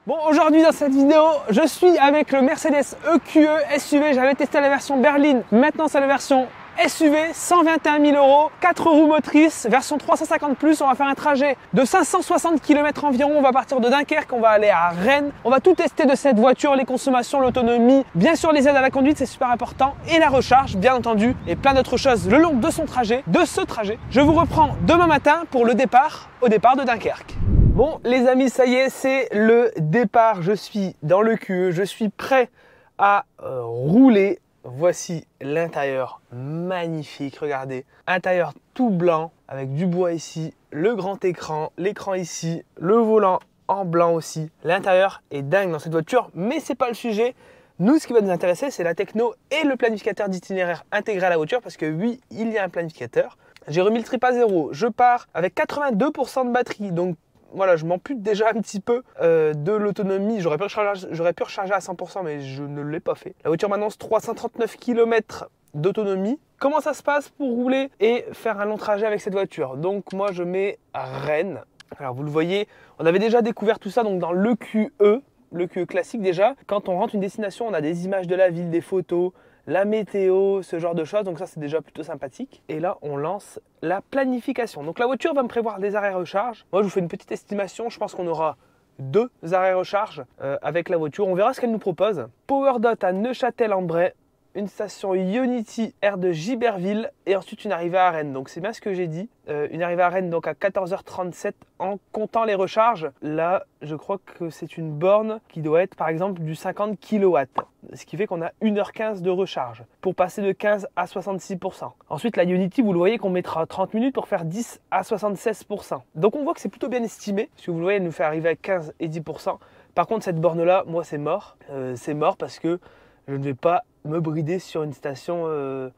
Bon, aujourd'hui dans cette vidéo, je suis avec le Mercedes EQE SUV. J'avais testé la version berline, maintenant c'est la version SUV, 121 000 €, 4 roues motrices, version 350+. On va faire un trajet de 560 km environ. On va partir de Dunkerque, on va aller à Rennes. On va tout tester de cette voiture, les consommations, l'autonomie, bien sûr les aides à la conduite, c'est super important, et la recharge, bien entendu, et plein d'autres choses le long de ce trajet. Je vous reprends demain matin pour le départ, au départ de Dunkerque. Bon les amis, ça y est, c'est le départ. Je suis dans le QE, je suis prêt à rouler. Voici l'intérieur, magnifique, regardez. Intérieur tout blanc, avec du bois ici, le grand écran, l'écran ici, le volant en blanc aussi. L'intérieur est dingue dans cette voiture, mais c'est pas le sujet. Nous, ce qui va nous intéresser, c'est la techno et le planificateur d'itinéraire intégré à la voiture, parce que oui, il y a un planificateur. J'ai remis le trip à zéro, je pars avec 82% de batterie, donc voilà, je m'ampute déjà un petit peu de l'autonomie. J'aurais pu recharger à 100%, mais je ne l'ai pas fait. La voiture m'annonce 339 km d'autonomie. Comment ça se passe pour rouler et faire un long trajet avec cette voiture? Donc moi, je mets Rennes. Alors vous le voyez, on avait déjà découvert tout ça donc dans l'EQE classique déjà. Quand on rentre une destination, on a des images de la ville, des photos, la météo, ce genre de choses, donc ça c'est déjà plutôt sympathique. Et là on lance la planification. Donc la voiture va me prévoir des arrêts recharge. Moi je vous fais une petite estimation, je pense qu'on aura 2 arrêts recharge avec la voiture. On verra ce qu'elle nous propose. Power Dot à Neuchâtel-en-Bray, une station Ionity Air de Giberville et ensuite une arrivée à Rennes. Donc c'est bien ce que j'ai dit. Une arrivée à Rennes donc à 14h37 en comptant les recharges. Là, je crois que c'est une borne qui doit être par exemple du 50 kW. Ce qui fait qu'on a 1h15 de recharge pour passer de 15 à 66%. Ensuite, la Ionity, vous le voyez qu'on mettra 30 minutes pour faire 10 à 76%. Donc on voit que c'est plutôt bien estimé. Si vous le voyez, elle nous fait arriver à 15 et 10%. Par contre, cette borne-là, moi, c'est mort. C'est mort parce que je ne vais pas me brider sur une station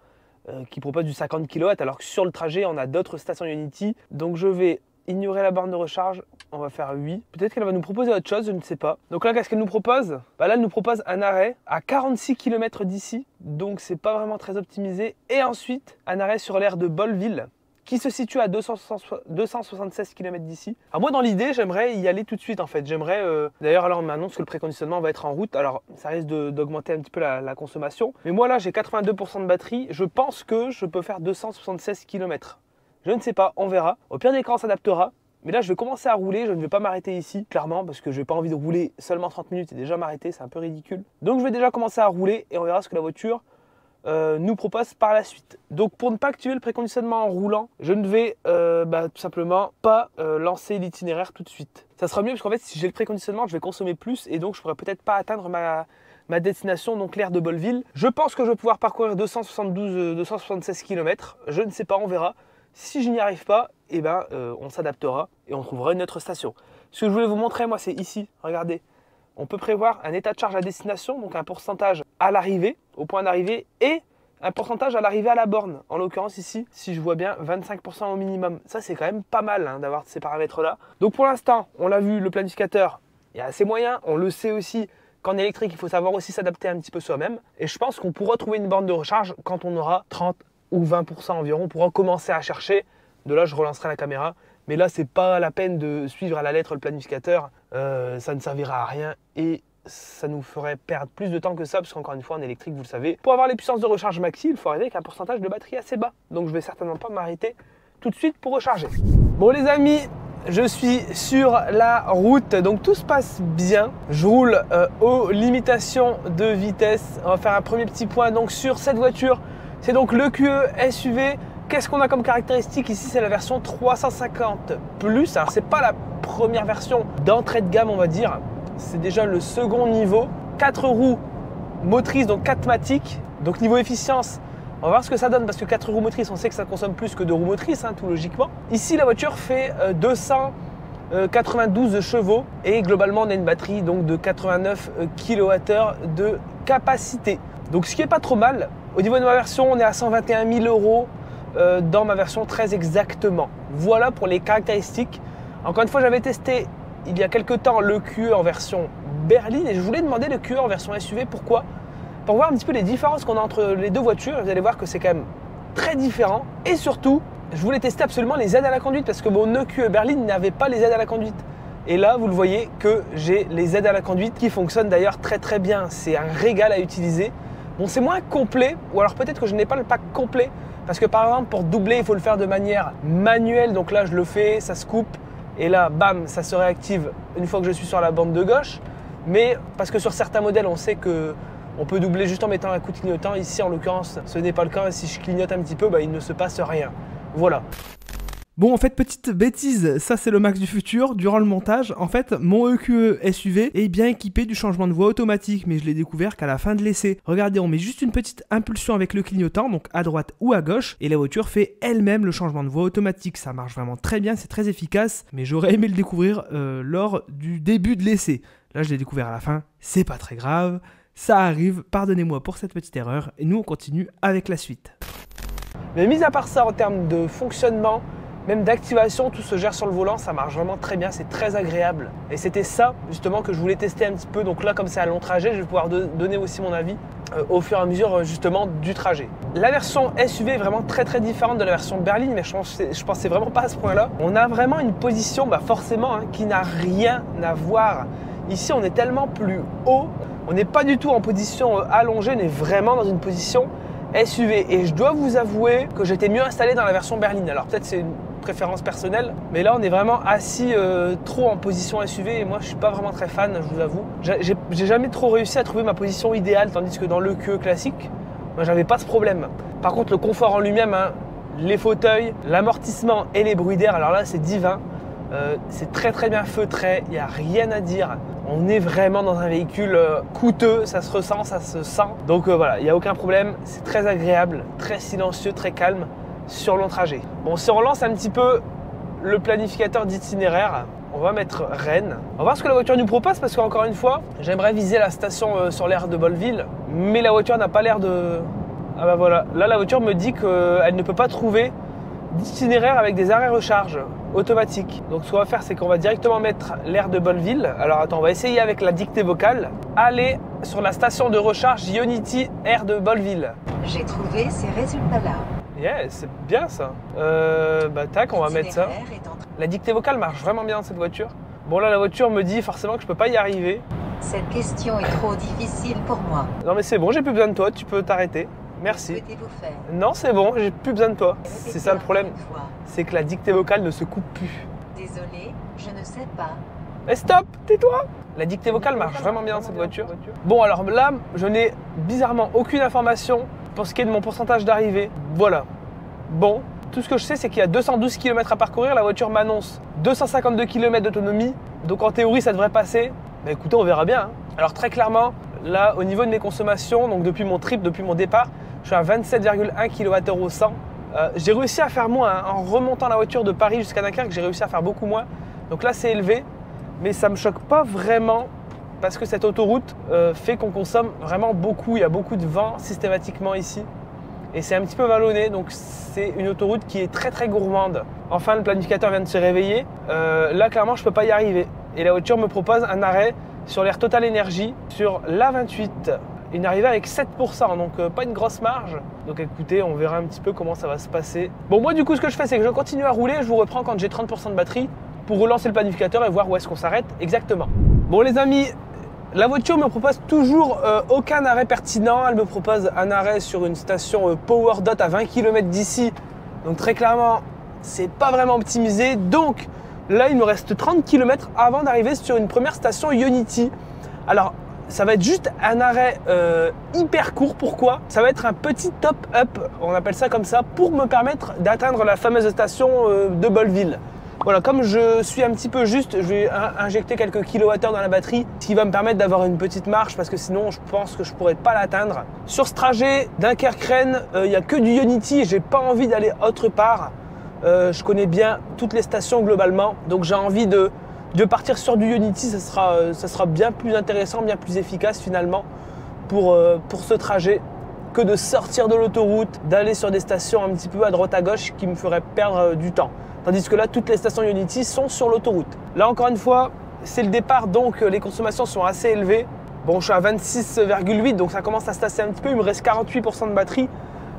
qui propose du 50 kW, alors que sur le trajet, on a d'autres stations Ionity. Donc je vais ignorer la borne de recharge, on va faire oui. Peut-être qu'elle va nous proposer autre chose, je ne sais pas. Donc là, qu'est-ce qu'elle nous propose? Là, elle nous propose un arrêt à 46 km d'ici, donc c'est pas vraiment très optimisé. Et ensuite, un arrêt sur l'aire de Bolleville, qui se situe à 276 km d'ici. Alors moi, dans l'idée, j'aimerais y aller tout de suite en fait. J'aimerais, d'ailleurs, alors on m'annonce que le préconditionnement va être en route. Alors ça risque d'augmenter un petit peu la consommation. Mais moi là, j'ai 82% de batterie. Je pense que je peux faire 276 km. Je ne sais pas, on verra. Au pire des cas, on s'adaptera. Mais là, je vais commencer à rouler. Je ne vais pas m'arrêter ici, clairement, parce que je n'ai pas envie de rouler seulement 30 minutes et déjà m'arrêter. C'est un peu ridicule. Donc je vais déjà commencer à rouler et on verra ce que la voiture nous propose par la suite. Donc pour ne pas activer le préconditionnement en roulant, je ne vais tout simplement pas lancer l'itinéraire tout de suite. Ça sera mieux parce qu'en fait si j'ai le préconditionnement, je vais consommer plus et donc je pourrais peut-être pas atteindre ma destination, donc l'aire de Bolleville. Je pense que je vais pouvoir parcourir 276 km. Je ne sais pas, on verra. Si je n'y arrive pas, on s'adaptera et on trouvera une autre station. Ce que je voulais vous montrer, moi, c'est ici. Regardez. On peut prévoir un état de charge à destination, donc un pourcentage à l'arrivée, au point d'arrivée, et un pourcentage à l'arrivée à la borne. En l'occurrence ici, si je vois bien, 25% au minimum. Ça, c'est quand même pas mal d'avoir ces paramètres-là. Donc pour l'instant, on l'a vu, le planificateur, il y a assez moyen. On le sait aussi qu'en électrique, il faut savoir aussi s'adapter un petit peu soi-même. Et je pense qu'on pourra trouver une borne de recharge quand on aura 30 ou 20% environ. On pourra commencer à chercher. De là, je relancerai la caméra. Mais là, c'est pas la peine de suivre à la lettre le planificateur. Ça ne servira à rien et ça nous ferait perdre plus de temps que ça, parce qu'encore une fois, en électrique, vous le savez, pour avoir les puissances de recharge maxi, il faut arriver avec un pourcentage de batterie assez bas. Donc, je vais certainement pas m'arrêter tout de suite pour recharger. Bon, les amis, je suis sur la route, donc tout se passe bien. Je roule aux limitations de vitesse. On va faire un premier petit point donc sur cette voiture. C'est donc le QE SUV. Qu'est-ce qu'on a comme caractéristique ici? C'est la version 350+. Alors c'est pas la première version d'entrée de gamme, on va dire. C'est déjà le second niveau. 4 roues motrices, donc 4matiques. Donc niveau efficience, on va voir ce que ça donne parce que 4 roues motrices, on sait que ça consomme plus que 2 roues motrices, tout logiquement. Ici, la voiture fait 292 chevaux et globalement, on a une batterie donc de 89 kWh de capacité. Donc ce qui est pas trop mal. Au niveau de ma version, on est à 121 000 € dans ma version très exactement. Voilà pour les caractéristiques. Encore une fois, j'avais testé il y a quelques temps le QE en version berline et je voulais demander le QE en version SUV. Pourquoi? Pour voir un petit peu les différences qu'on a entre les deux voitures. Vous allez voir que c'est quand même très différent. Et surtout, je voulais tester absolument les aides à la conduite parce que mon EQE berline n'avait pas les aides à la conduite. Et là, vous le voyez que j'ai les aides à la conduite qui fonctionnent d'ailleurs très bien. C'est un régal à utiliser. Bon, c'est moins complet, ou alors peut-être que je n'ai pas le pack complet. Parce que par exemple, pour doubler, il faut le faire de manière manuelle. Donc là, je le fais, ça se coupe. Et là, bam, ça se réactive une fois que je suis sur la bande de gauche. Mais parce que sur certains modèles, on sait qu'on peut doubler juste en mettant un coup de clignotant. Ici, en l'occurrence, ce n'est pas le cas. Et si je clignote un petit peu, bah, il ne se passe rien. Voilà. Bon, en fait, petite bêtise, ça c'est le max du futur. Durant le montage, en fait, mon EQE SUV est bien équipé du changement de voie automatique, mais je l'ai découvert qu'à la fin de l'essai. Regardez, on met juste une petite impulsion avec le clignotant, donc à droite ou à gauche, et la voiture fait elle-même le changement de voie automatique. Ça marche vraiment très bien, c'est très efficace, mais j'aurais aimé le découvrir lors du début de l'essai. Là, je l'ai découvert à la fin, c'est pas très grave, ça arrive, pardonnez-moi pour cette petite erreur, et nous on continue avec la suite. Mais mis à part ça, en termes de fonctionnement, même d'activation, tout se gère sur le volant, ça marche vraiment très bien, c'est très agréable. Et c'était ça justement que je voulais tester un petit peu. Donc là, comme c'est un long trajet, je vais pouvoir donner aussi mon avis au fur et à mesure justement du trajet. La version SUV est vraiment très différente de la version berline, mais je pensais vraiment pas à ce point-là. On a vraiment une position, forcément, qui n'a rien à voir. Ici, on est tellement plus haut, on n'est pas du tout en position allongée, on est vraiment dans une position SUV. Et je dois vous avouer que j'étais mieux installé dans la version berline. Alors peut-être c'est une préférence personnelle, mais là on est vraiment assis trop en position SUV et moi je suis pas vraiment très fan, je vous avoue. J'ai jamais trop réussi à trouver ma position idéale, tandis que dans le QE classique, moi j'avais pas ce problème. Par contre le confort en lui-même, les fauteuils, l'amortissement et les bruits d'air, alors là c'est divin. C'est très bien feutré, il n'y a rien à dire. On est vraiment dans un véhicule coûteux, ça se ressent, ça se sent. Donc voilà, il n'y a aucun problème, c'est très agréable, très silencieux, très calme sur long trajet. Bon, si on relance un petit peu le planificateur d'itinéraire, on va mettre Rennes. On va voir ce que la voiture nous propose parce qu'encore une fois, j'aimerais viser la station sur l'aire de Bolleville, mais la voiture n'a pas l'air de... Ah bah voilà, là la voiture me dit qu'elle ne peut pas trouver d'itinéraire avec des arrêts recharge automatiques. Donc ce qu'on va faire, c'est qu'on va directement mettre l'aire de Bolleville. Alors attends, on va essayer avec la dictée vocale. Aller sur la station de recharge Ionity aire de Bolleville. J'ai trouvé ces résultats-là. Yeah, c'est bien ça. Tac, on va mettre ça. La dictée vocale marche vraiment bien dans cette voiture. Bon là, la voiture me dit forcément que je peux pas y arriver. Cette question est trop difficile pour moi. Non mais c'est bon, j'ai plus besoin de toi, tu peux t'arrêter. Merci. Souhaitez-vous faire? Non, c'est bon, j'ai plus besoin de toi. C'est ça le problème, c'est que la dictée vocale ne se coupe plus. Désolé, je ne sais pas. Mais stop, tais-toi. La dictée vocale marche vraiment bien dans cette voiture. Bon alors là, je n'ai bizarrement aucune information pour ce qui est de mon pourcentage d'arrivée. Voilà. Bon, tout ce que je sais, c'est qu'il y a 212 km à parcourir. La voiture m'annonce 252 km d'autonomie. Donc en théorie, ça devrait passer. Mais écoutez, on verra bien. Alors très clairement, là, au niveau de mes consommations, donc depuis mon trip, depuis mon départ, je suis à 27,1 kWh au 100. J'ai réussi à faire moins. En remontant la voiture de Paris jusqu'à Dunkerque, j'ai réussi à faire beaucoup moins. Donc là, c'est élevé. Mais ça ne me choque pas vraiment parce que cette autoroute fait qu'on consomme vraiment beaucoup. Il y a beaucoup de vent systématiquement ici. Et c'est un petit peu vallonné, donc c'est une autoroute qui est très gourmande. Enfin, le planificateur vient de se réveiller. Là, clairement, je ne peux pas y arriver. Et la voiture me propose un arrêt sur l'aire Total Énergie, sur l'A28. Une arrivée avec 7%, donc pas une grosse marge. Donc écoutez, on verra un petit peu comment ça va se passer. Bon, moi du coup, ce que je fais, c'est que je continue à rouler. Je vous reprends quand j'ai 30% de batterie pour relancer le planificateur et voir où est-ce qu'on s'arrête exactement. Bon les amis, la voiture me propose toujours aucun arrêt pertinent. Elle me propose un arrêt sur une station PowerDot à 20 km d'ici. Donc très clairement, c'est pas vraiment optimisé. Donc là, il me reste 30 km avant d'arriver sur une première station Ionity. Alors, ça va être juste un arrêt hyper court. Pourquoi? Ça va être un petit top-up, on appelle ça comme ça, pour me permettre d'atteindre la fameuse station de Bolleville. Voilà, comme je suis un petit peu juste, je vais injecter quelques kilowattheures dans la batterie, ce qui va me permettre d'avoir une petite marche parce que sinon, je pense que je pourrais pas l'atteindre. Sur ce trajet Dunkerque-Rennes, il n'y a que du Ionity et j'ai pas envie d'aller autre part. Je connais bien toutes les stations globalement, donc j'ai envie de partir sur du Ionity. Ça sera bien plus intéressant, bien plus efficace finalement pour ce trajet que de sortir de l'autoroute, d'aller sur des stations un petit peu à droite à gauche qui me feraient perdre du temps. Tandis que là, toutes les stations Ionity sont sur l'autoroute. Là, encore une fois, c'est le départ, donc les consommations sont assez élevées. Bon, je suis à 26,8, donc ça commence à se tasser un petit peu. Il me reste 48% de batterie.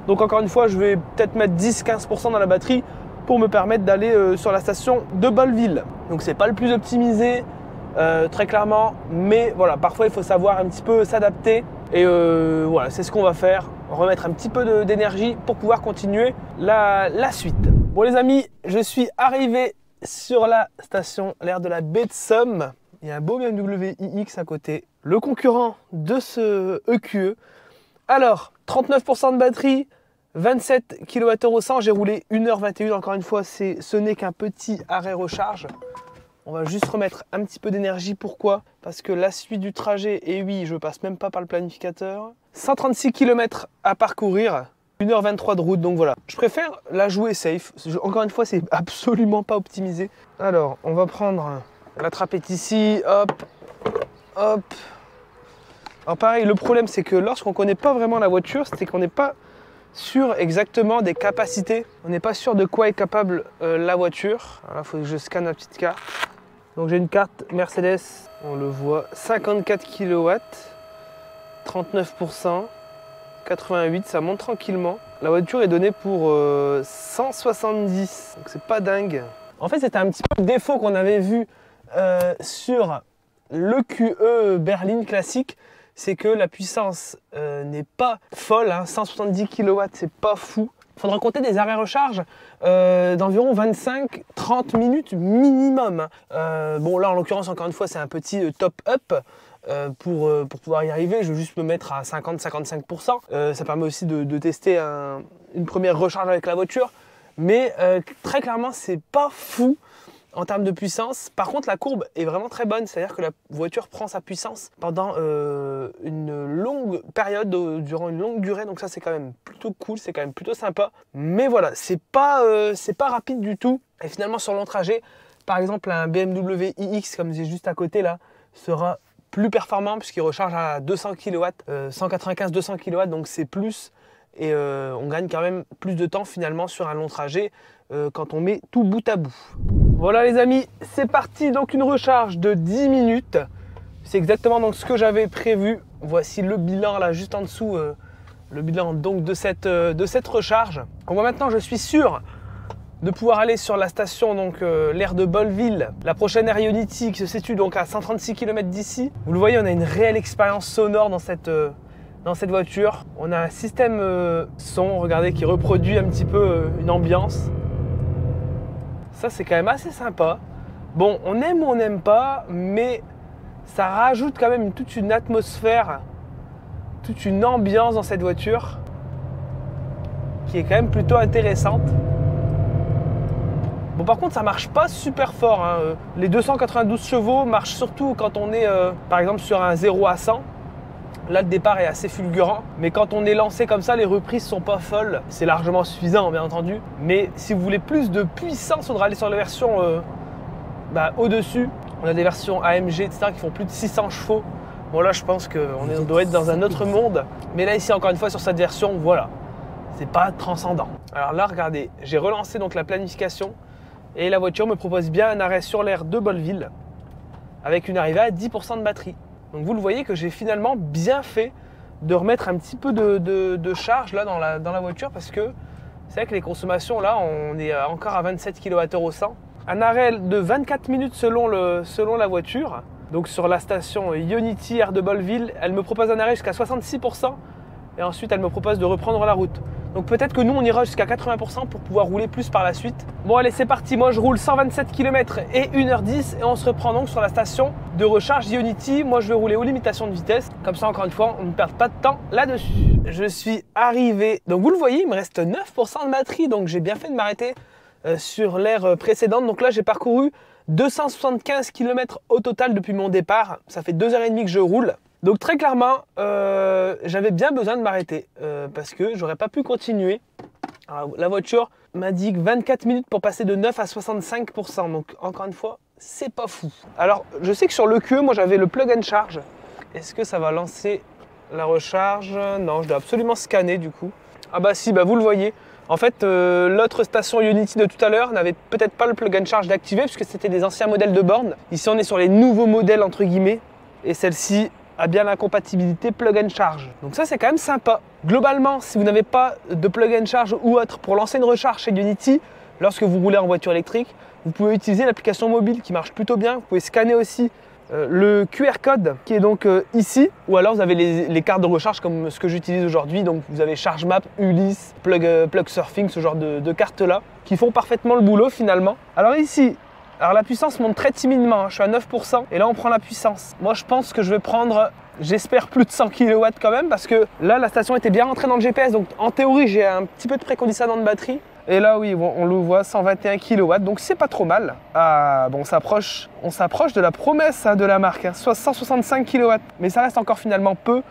Donc encore une fois, je vais peut-être mettre 10-15% dans la batterie pour me permettre d'aller sur la station de Bolleville. Donc c'est pas le plus optimisé, très clairement, mais voilà, parfois il faut savoir un petit peu s'adapter. Et voilà, c'est ce qu'on va faire, remettre un petit peu d'énergie pour pouvoir continuer la suite. Bon les amis, je suis arrivé sur la station, l'aire de la baie de Somme. Il y a un beau BMW iX à côté, le concurrent de ce EQE. Alors, 39% de batterie, 27 kWh au 100, j'ai roulé 1h21, encore une fois, ce n'est qu'un petit arrêt recharge. On va juste remettre un petit peu d'énergie, pourquoi? Parce que la suite du trajet, et oui, je passe même pas par le planificateur. 136 km à parcourir, 1h23 de route, donc voilà. Je préfère la jouer safe, encore une fois, c'est absolument pas optimisé. Alors, on va prendre la trapette ici, hop, hop. Alors pareil, le problème c'est que lorsqu'on connaît pas vraiment la voiture, c'est qu'on n'est pas sûr exactement des capacités. On n'est pas sûr de quoi est capable la voiture. Alors là, il faut que je scanne ma petite carte. Donc j'ai une carte Mercedes, on le voit, 54 kW, 39%, 88, ça monte tranquillement. La voiture est donnée pour 170, donc c'est pas dingue. En fait, c'était un petit peu le défaut qu'on avait vu sur l'EQE berline classique, c'est que la puissance n'est pas folle, hein, 170 kW, c'est pas fou. Il faudra compter des arrêts recharge d'environ 25-30 minutes minimum. Bon là en l'occurrence encore une fois c'est un petit top-up pour pouvoir y arriver. Je vais juste me mettre à 50-55%. Ça permet aussi de tester une première recharge avec la voiture. Mais très clairement c'est pas fou en termes de puissance. Par contre la courbe est vraiment très bonne, c'est-à-dire que la voiture prend sa puissance pendant une longue période, durant une longue durée, donc ça c'est quand même plutôt cool, c'est quand même plutôt sympa. Mais voilà, c'est pas rapide du tout. Et finalement sur long trajet, par exemple un BMW iX comme j'ai juste à côté là, sera plus performant puisqu'il recharge à 200 kW, 195-200 kW, donc c'est plus. Et on gagne quand même plus de temps finalement sur un long trajet quand on met tout bout à bout. Voilà les amis, c'est parti, donc une recharge de 10 minutes. C'est exactement donc ce que j'avais prévu. Voici le bilan là juste en dessous, le bilan donc de cette recharge. Donc moi maintenant je suis sûr de pouvoir aller sur la station, donc l'aire de Bolleville, la prochaine aire Ionity qui se situe donc à 136 km d'ici. Vous le voyez, on a une réelle expérience sonore dans cette voiture. On a un système son, regardez, qui reproduit un petit peu une ambiance. Ça c'est quand même assez sympa. Bon, on aime ou on n'aime pas, mais ça rajoute quand même toute une atmosphère, toute une ambiance dans cette voiture qui est quand même plutôt intéressante. Bon, par contre ça marche pas super fort, hein. Les 292 chevaux marchent surtout quand on est par exemple sur un 0 à 100. Là le départ est assez fulgurant, mais quand on est lancé comme ça, les reprises sont pas folles. C'est largement suffisant bien entendu, mais si vous voulez plus de puissance, il faudra aller sur la version au-dessus. On a des versions AMG, etc. qui font plus de 600 chevaux. Bon là je pense qu'on doit être dans un autre monde, mais là ici encore une fois sur cette version, voilà, c'est pas transcendant. Alors là regardez, j'ai relancé donc la planification et la voiture me propose bien un arrêt sur l'aire de Bolleville avec une arrivée à 10% de batterie. Donc vous le voyez que j'ai finalement bien fait de remettre un petit peu de charge là dans la voiture, parce que c'est vrai que les consommations là, on est encore à 27 kWh au 100. Un arrêt de 24 minutes selon la voiture. Donc sur la station Ionity aire de Bolleville, elle me propose un arrêt jusqu'à 66% et ensuite elle me propose de reprendre la route. Donc peut-être que nous on ira jusqu'à 80% pour pouvoir rouler plus par la suite. Bon allez, c'est parti, moi je roule 127 km et 1h10 et on se reprend donc sur la station de recharge Ionity. Moi je vais rouler aux limitations de vitesse, comme ça encore une fois on ne perd pas de temps là-dessus. Je suis arrivé, donc vous le voyez, il me reste 9% de batterie, donc j'ai bien fait de m'arrêter sur l'aire précédente. Donc là j'ai parcouru 275 km au total depuis mon départ, ça fait 2h30 que je roule. Donc très clairement, j'avais bien besoin de m'arrêter parce que j'aurais pas pu continuer. Alors, la voiture m'indique 24 minutes pour passer de 9 à 65%. Donc encore une fois, c'est pas fou. Alors je sais que sur l'EQE, moi j'avais le plug and charge. Est-ce que ça va lancer la recharge? Non, je dois absolument scanner du coup. Ah bah si, bah vous le voyez. En fait, l'autre station Ionity de tout à l'heure n'avait peut-être pas le plug and charge d'activer puisque c'était des anciens modèles de borne. Ici on est sur les nouveaux modèles entre guillemets et celle-ci a bien la compatibilité plug and charge. Donc ça c'est quand même sympa. Globalement, si vous n'avez pas de plug and charge ou autre pour lancer une recharge chez Ionity, lorsque vous roulez en voiture électrique, vous pouvez utiliser l'application mobile qui marche plutôt bien. Vous pouvez scanner aussi le QR code qui est donc ici, ou alors vous avez les cartes de recharge comme ce que j'utilise aujourd'hui. Donc vous avez ChargeMap, Ulysse, Plug Surfing, ce genre de cartes là qui font parfaitement le boulot finalement. Alors ici, la puissance monte très timidement, hein. Je suis à 9% et là on prend la puissance. Moi je pense que je vais prendre, j'espère, plus de 100 kW quand même, parce que là la station était bien rentrée dans le GPS, donc en théorie j'ai un petit peu de préconditionnement de batterie. Et là oui, bon, on le voit, 121 kW, donc c'est pas trop mal. Ah bon, on s'approche de la promesse de la marque, hein, 165 kW, mais ça reste encore finalement peu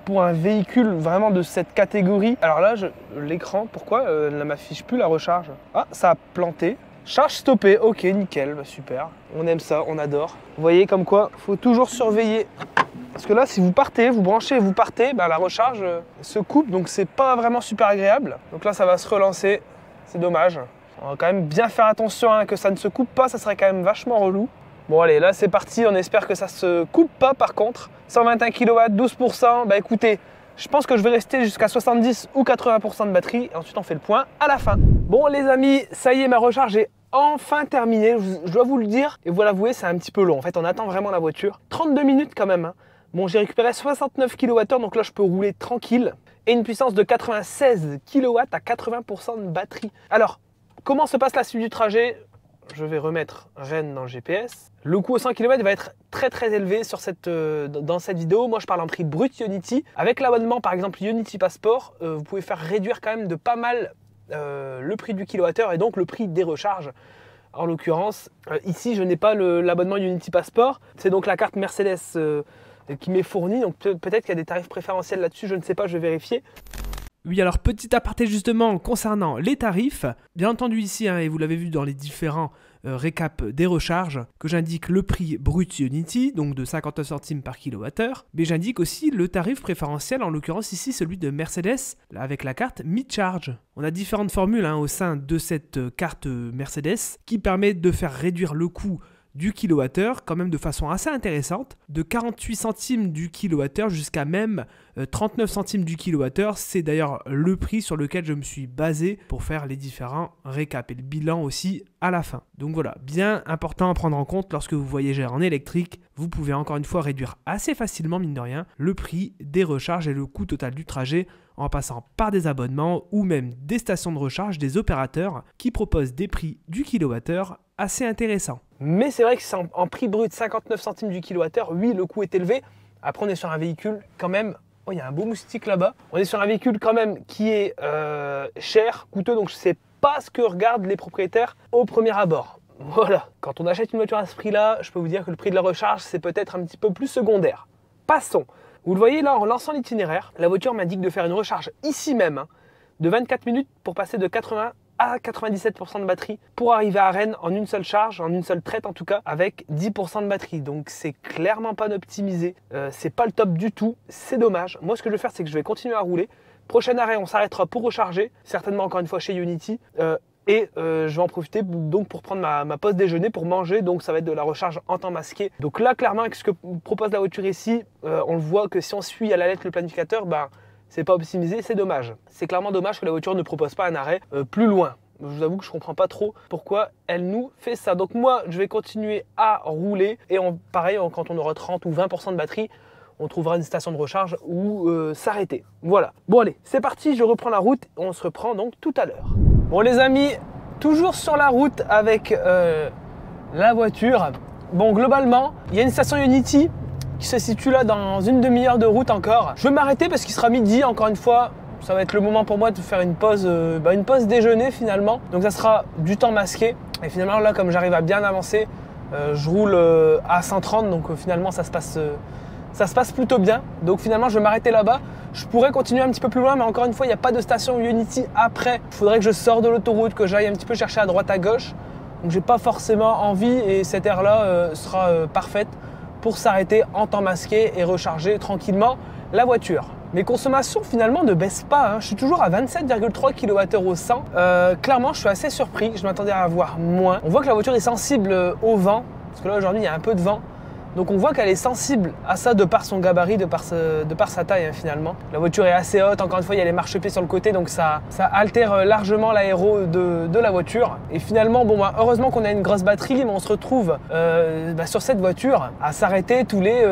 pour un véhicule vraiment de cette catégorie. Alors là, l'écran, pourquoi ne m'affiche plus la recharge? Ah, ça a planté. Charge stoppée, ok, nickel, bah super. On aime ça, on adore. Vous voyez comme quoi, il faut toujours surveiller. Parce que là, si vous partez, vous branchez et vous partez, bah, la recharge se coupe, donc c'est pas vraiment super agréable. Donc là, ça va se relancer, c'est dommage. On va quand même bien faire attention hein, que ça ne se coupe pas, ça serait quand même vachement relou. Bon allez, là c'est parti, on espère que ça se coupe pas par contre. 121 kW, 12%, bah écoutez, je pense que je vais rester jusqu'à 70 ou 80% de batterie et ensuite on fait le point à la fin. Bon les amis, ça y est, ma recharge est enfin terminée, je dois vous le dire. Et vous l'avouer, c'est un petit peu long. En fait, on attend vraiment la voiture. 32 minutes quand même. Hein. Bon, j'ai récupéré 69 kWh, donc là je peux rouler tranquille. Et une puissance de 96 kW à 80% de batterie. Alors, comment se passe la suite du trajet? Je vais remettre Rennes dans le GPS. Le coût au 100 km va être très élevé dans cette vidéo. Moi, je parle en prix brut Ionity. Avec l'abonnement, par exemple, Ionity Passport, vous pouvez faire réduire quand même de pas mal le prix du kilowattheure et donc le prix des recharges. En l'occurrence, ici, je n'ai pas l'abonnement Ionity Passport. C'est donc la carte Mercedes qui m'est fournie. Donc peut-être qu'il y a des tarifs préférentiels là-dessus. Je ne sais pas, je vais vérifier. Oui, alors petit aparté justement concernant les tarifs, bien entendu ici, hein, et vous l'avez vu dans les différents récaps des recharges, que j'indique le prix brut Ionity, donc de 59 centimes par kilowattheure, mais j'indique aussi le tarif préférentiel, en l'occurrence ici celui de Mercedes, avec la carte Mi-Charge. On a différentes formules hein, au sein de cette carte Mercedes qui permettent de faire réduire le coût du kilowattheure, quand même de façon assez intéressante, de 48 centimes du kilowattheure jusqu'à même 39 centimes du kilowattheure. C'est d'ailleurs le prix sur lequel je me suis basé pour faire les différents récaps et le bilan aussi à la fin. Donc voilà, bien important à prendre en compte lorsque vous voyagez en électrique. Vous pouvez encore une fois réduire assez facilement, mine de rien, le prix des recharges et le coût total du trajet en passant par des abonnements ou même des stations de recharge des opérateurs qui proposent des prix du kilowattheure assez intéressants. Mais c'est vrai que c'est en prix brut 59 centimes du kilowattheure, oui, le coût est élevé. Après, on est sur un véhicule quand même... Oh, il y a un beau moustique là-bas. On est sur un véhicule quand même qui est cher, coûteux, donc je ne sais pas ce que regardent les propriétaires au premier abord. Voilà, quand on achète une voiture à ce prix-là, je peux vous dire que le prix de la recharge, c'est peut-être un petit peu plus secondaire. Passons. Vous le voyez là, en lançant l'itinéraire, la voiture m'indique de faire une recharge ici même, hein, de 24 minutes pour passer de 80 à 97% de batterie pour arriver à Rennes en une seule charge, en une seule traite en tout cas, avec 10% de batterie. Donc c'est clairement pas optimisé, c'est pas le top du tout, c'est dommage. Moi ce que je vais faire, c'est que je vais continuer à rouler. Prochain arrêt, on s'arrêtera pour recharger, certainement encore une fois chez Ionity. Je vais en profiter donc pour prendre ma pause déjeuner pour manger, donc ça va être de la recharge en temps masqué. Donc là clairement avec ce que propose la voiture ici, on le voit que si on suit à la lettre le planificateur, c'est pas optimisé, c'est dommage. C'est clairement dommage que la voiture ne propose pas un arrêt plus loin. Je vous avoue que je comprends pas trop pourquoi elle nous fait ça. Donc moi je vais continuer à rouler et pareil quand on aura 30 ou 20% de batterie, on trouvera une station de recharge où s'arrêter. Voilà. Bon allez, c'est parti, je reprends la route, on se reprend donc tout à l'heure. Bon les amis, toujours sur la route avec la voiture. Bon globalement, il y a une station Ionity qui se situe là dans une demi-heure de route encore. Je vais m'arrêter parce qu'il sera midi, encore une fois. Ça va être le moment pour moi de faire une pause déjeuner finalement. Donc ça sera du temps masqué. Et finalement là, comme j'arrive à bien avancer, je roule à 130. Donc finalement ça se passe plutôt bien. Donc finalement je vais m'arrêter là-bas. Je pourrais continuer un petit peu plus loin, mais encore une fois, il n'y a pas de station Ionity après. Il faudrait que je sorte de l'autoroute, que j'aille un petit peu chercher à droite à gauche. Donc j'ai pas forcément envie et cette aire-là sera parfaite pour s'arrêter en temps masqué et recharger tranquillement la voiture. Mes consommations finalement ne baissent pas, hein. Je suis toujours à 27,3 kWh au 100. Clairement, je suis assez surpris, je m'attendais à avoir moins. On voit que la voiture est sensible au vent, parce que là aujourd'hui il y a un peu de vent. Donc on voit qu'elle est sensible à ça de par son gabarit, de par sa taille hein, finalement. La voiture est assez haute, encore une fois il y a les marchepieds sur le côté donc ça altère largement l'aéro de la voiture. Et finalement bon bah, heureusement qu'on a une grosse batterie mais on se retrouve sur cette voiture à s'arrêter tous les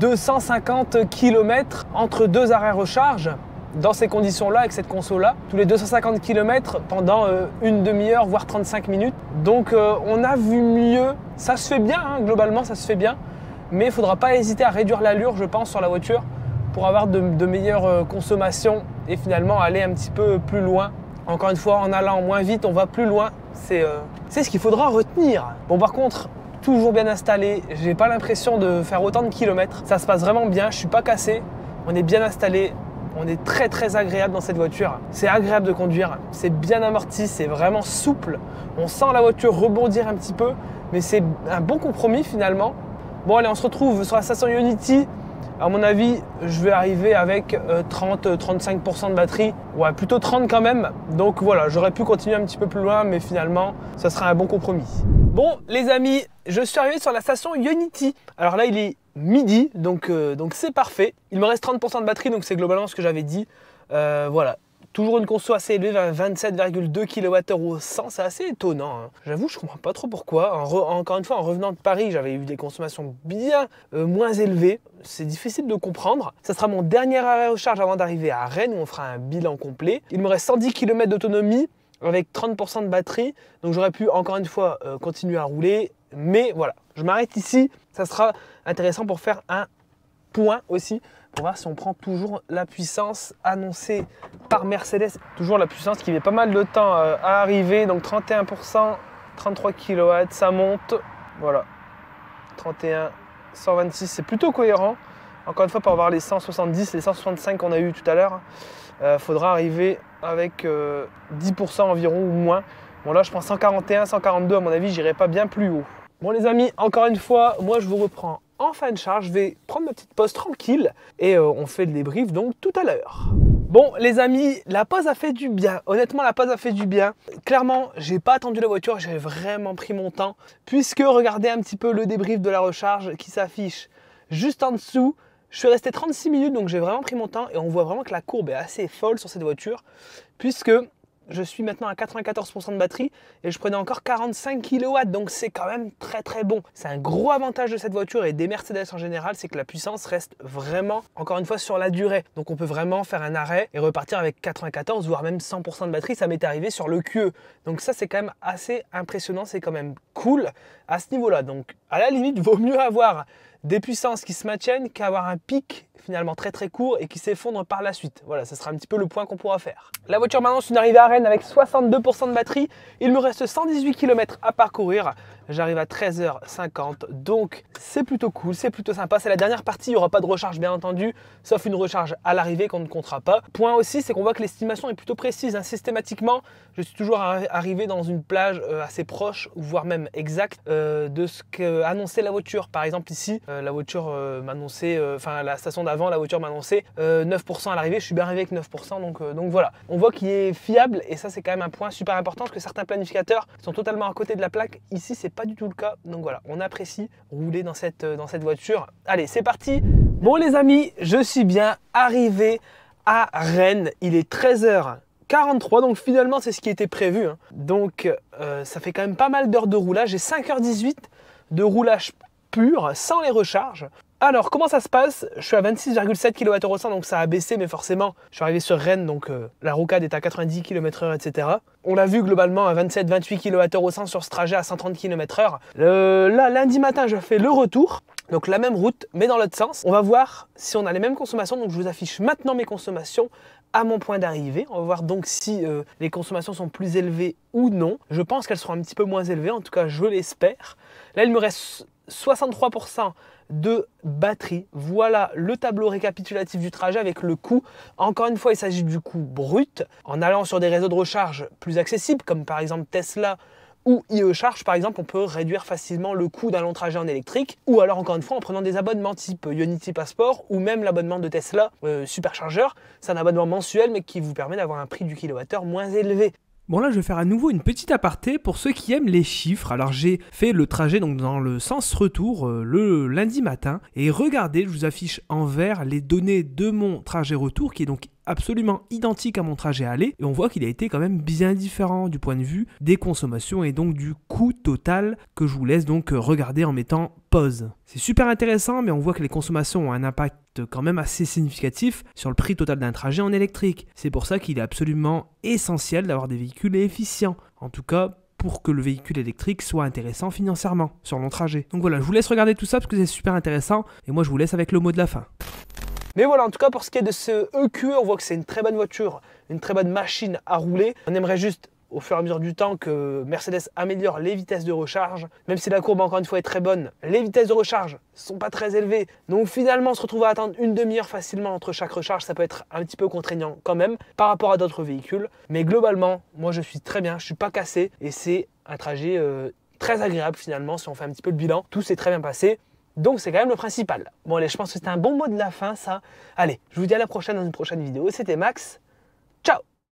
250 km entre deux arrêts recharge. Dans ces conditions-là, avec cette conso-là, tous les 250 km pendant une demi-heure, voire 35 minutes. Donc on a vu mieux. Ça se fait bien, hein, globalement ça se fait bien. Mais il ne faudra pas hésiter à réduire l'allure, je pense, sur la voiture pour avoir de meilleures consommations et finalement aller un petit peu plus loin. Encore une fois, en allant moins vite, on va plus loin. C'est ce qu'il faudra retenir. Bon, par contre, toujours bien installé. J'ai pas l'impression de faire autant de kilomètres. Ça se passe vraiment bien, je suis pas cassé. On est bien installé. On est très très agréable dans cette voiture. C'est agréable de conduire, c'est bien amorti, c'est vraiment souple. On sent la voiture rebondir un petit peu, mais c'est un bon compromis finalement. Bon allez, on se retrouve sur la station Ionity. À mon avis, je vais arriver avec 30-35% de batterie. Ouais, plutôt 30 quand même. Donc voilà, j'aurais pu continuer un petit peu plus loin, mais finalement, ça sera un bon compromis. Bon les amis, je suis arrivé sur la station Ionity. Alors là, il est midi, donc c'est parfait. Il me reste 30% de batterie, donc c'est globalement ce que j'avais dit. Voilà, toujours une conso assez élevée, 27,2 kWh au 100, c'est assez étonnant. Hein. J'avoue, je comprends pas trop pourquoi. Encore une fois, en revenant de Paris, j'avais eu des consommations bien moins élevées. C'est difficile de comprendre. Ça sera mon dernier arrêt recharge avant d'arriver à Rennes, où on fera un bilan complet. Il me reste 110 km d'autonomie avec 30% de batterie, donc j'aurais pu encore une fois continuer à rouler. Mais voilà, je m'arrête ici. Ça sera intéressant pour faire un point aussi, pour voir si on prend toujours la puissance annoncée par Mercedes. Toujours la puissance qui met pas mal de temps à arriver. Donc 31%, 33 kW, ça monte. Voilà, 31, 126, c'est plutôt cohérent. Encore une fois, pour avoir les 170, les 165 qu'on a eu tout à l'heure, faudra arriver avec 10% environ ou moins. Bon là, je prends 141, 142, à mon avis, j'irai pas bien plus haut. Bon les amis, encore une fois, moi je vous reprends en fin de charge. Je vais prendre ma petite pause tranquille et on fait le débrief donc tout à l'heure. Bon les amis, la pause a fait du bien. Honnêtement, la pause a fait du bien. Clairement, j'ai pas attendu la voiture, j'ai vraiment pris mon temps. Puisque regardez un petit peu le débrief de la recharge qui s'affiche juste en dessous. Je suis resté 36 minutes, donc j'ai vraiment pris mon temps et on voit vraiment que la courbe est assez folle sur cette voiture. Puisque je suis maintenant à 94% de batterie et je prenais encore 45 kW, donc c'est quand même très très bon. C'est un gros avantage de cette voiture et des Mercedes en général, c'est que la puissance reste vraiment, encore une fois, sur la durée. Donc on peut vraiment faire un arrêt et repartir avec 94 voire même 100% de batterie. Ça m'est arrivé sur le QE. Donc ça c'est quand même assez impressionnant, c'est quand même cool à ce niveau-là. Donc à la limite, il vaut mieux avoir des puissances qui se maintiennent qu'avoir un pic finalement très très court et qui s'effondre par la suite. Voilà, ce sera un petit peu le point qu'on pourra faire. La voiture maintenant, c'est une arrivée à Rennes avec 62% de batterie. Il me reste 118 km à parcourir. J'arrive à 13h50, donc c'est plutôt cool, c'est plutôt sympa. C'est la dernière partie, il n'y aura pas de recharge bien entendu, sauf une recharge à l'arrivée qu'on ne comptera pas. Point aussi, c'est qu'on voit que l'estimation est plutôt précise. Hein. Systématiquement, je suis toujours arrivé dans une plage assez proche, voire même exacte, de ce qu'annonçait la voiture. Par exemple ici, la voiture m'annonçait, enfin la station d'avant, la voiture m'annonçait 9% à l'arrivée. Je suis bien arrivé avec 9%, donc voilà. On voit qu'il est fiable et ça c'est quand même un point super important parce que certains planificateurs sont totalement à côté de la plaque. Ici, c'est pas du tout le cas, donc voilà, on apprécie rouler dans cette voiture. Allez, c'est parti. Bon les amis, je suis bien arrivé à Rennes, il est 13h43, donc finalement c'est ce qui était prévu, hein. Donc ça fait quand même pas mal d'heures de roulage, j'ai 5h18 de roulage pur, sans les recharges. Alors, comment ça se passe? Je suis à 26,7 kWh au 100, donc ça a baissé, mais forcément, je suis arrivé sur Rennes, donc la rocade est à 90 km/h, etc. On l'a vu globalement à 27-28 kWh au 100 sur ce trajet à 130 km/h. Là, lundi matin, je fais le retour, donc la même route, mais dans l'autre sens. On va voir si on a les mêmes consommations, donc je vous affiche maintenant mes consommations à mon point d'arrivée. On va voir donc si les consommations sont plus élevées ou non. Je pense qu'elles seront un petit peu moins élevées, en tout cas, je l'espère. Là, il me reste 63% de batterie. Voilà le tableau récapitulatif du trajet avec le coût. Encore une fois, il s'agit du coût brut. En allant sur des réseaux de recharge plus accessibles, comme par exemple Tesla ou IE Charge, par exemple, on peut réduire facilement le coût d'un long trajet en électrique. Ou alors, encore une fois, en prenant des abonnements type Ionity Passport ou même l'abonnement de Tesla Supercharger. C'est un abonnement mensuel, mais qui vous permet d'avoir un prix du kilowattheure moins élevé. Bon là je vais faire à nouveau une petite aparté pour ceux qui aiment les chiffres. Alors j'ai fait le trajet donc dans le sens retour le lundi matin et regardez, je vous affiche en vert les données de mon trajet retour qui est donc absolument identique à mon trajet aller et on voit qu'il a été quand même bien différent du point de vue des consommations et donc du coût total que je vous laisse donc regarder en mettant pause. C'est super intéressant mais on voit que les consommations ont un impact quand même assez significatif sur le prix total d'un trajet en électrique. C'est pour ça qu'il est absolument essentiel d'avoir des véhicules efficients. En tout cas, pour que le véhicule électrique soit intéressant financièrement sur long trajet. Donc voilà, je vous laisse regarder tout ça parce que c'est super intéressant et moi je vous laisse avec le mot de la fin. Mais voilà, en tout cas pour ce qui est de ce EQE, on voit que c'est une très bonne voiture, une très bonne machine à rouler. On aimerait juste au fur et à mesure du temps que Mercedes améliore les vitesses de recharge. Même si la courbe encore une fois est très bonne, les vitesses de recharge ne sont pas très élevées. Donc finalement, se retrouver à attendre une demi-heure facilement entre chaque recharge, ça peut être un petit peu contraignant quand même par rapport à d'autres véhicules. Mais globalement, moi je suis très bien, je ne suis pas cassé et c'est un trajet très agréable finalement si on fait un petit peu le bilan. Tout s'est très bien passé. Donc c'est quand même le principal. Bon allez, je pense que c'était un bon mot de la fin ça. Allez, je vous dis à la prochaine dans une prochaine vidéo. C'était Max. Ciao!